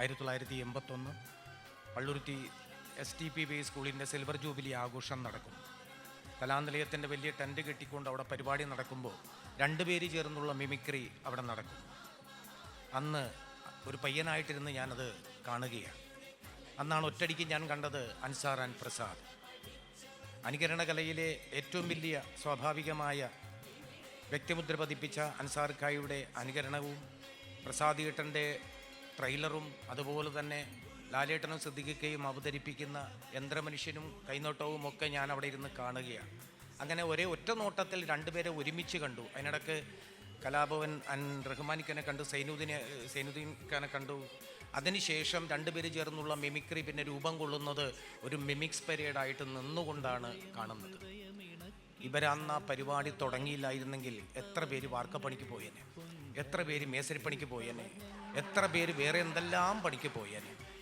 1981 Palluruthy STPB സ്കൂളിൻ്റെ silver jubilee ആഘോഷം നടക്കും. കലാനിലയത്തിൻ്റെ വലിയ ടെൻറ്റ് കെട്ടിക്കൊണ്ട് അവിടെ പരിപാടി നടക്കുമ്പോൾ 2 പേര് ചേർന്നുള്ള മിമിക്രി അവിടെ നടക്കും. അന്ന് ഒരു പയ്യനായിട്ടിരുന്ന് ഞാനത് കാണുകയാണ്. അന്നാണ് ഒറ്റടിക്ക് ഞാൻ കണ്ടത് അൻസാർ ആൻഡ് പ്രസാദ്. അനുകരണ കലയിലെ ഏറ്റവും വലിയ സ്വാഭാവികമായ വ്യക്തിമുദ്ര പതിപ്പിച്ച അൻസാർ ഖായുടെ അനുകരണവും പ്രസാദ് ഏട്ടൻ്റെ ട്രെയിലറും അതുപോലെ തന്നെ ലാലേട്ടനും സിദ്ദിഖിക്കയും അവതരിപ്പിക്കുന്ന യന്ത്രമനുഷ്യനും കൈനോട്ടവും ഒക്കെ ഞാൻ അവിടെ ഇരുന്ന് കാണുകയാണ്. അങ്ങനെ ഒറ്റ നോട്ടത്തിൽ 2 പേരെ ഒരുമിച്ച് കണ്ടു. അതിനിടയ്ക്ക് കലാഭവൻ റഹ്മാനിക്കനെ കണ്ടു, സൈനുദ്ദീൻ ഖാനെ കണ്ടു. അതിനുശേഷം 2 പേര് ചേർന്നുള്ള മിമിക്രി പിന്നെ രൂപം കൊള്ളുന്നത് ഒരു മിമിക്സ് പരേഡായിട്ട് നിന്നുകൊണ്ടാണ് കാണുന്നത്. ഇവരന്ന് ആ പരിപാടി തുടങ്ങിയില്ലായിരുന്നെങ്കിൽ എത്ര പേര് വാർക്കപ്പണിക്ക് പോയേനെ, എത്ര പേര് മേസരിപ്പണിക്ക് പോയേനെ, എത്ര പേര് വേറെ എന്തെല്ലാം പണിക്ക് പോയേനെ.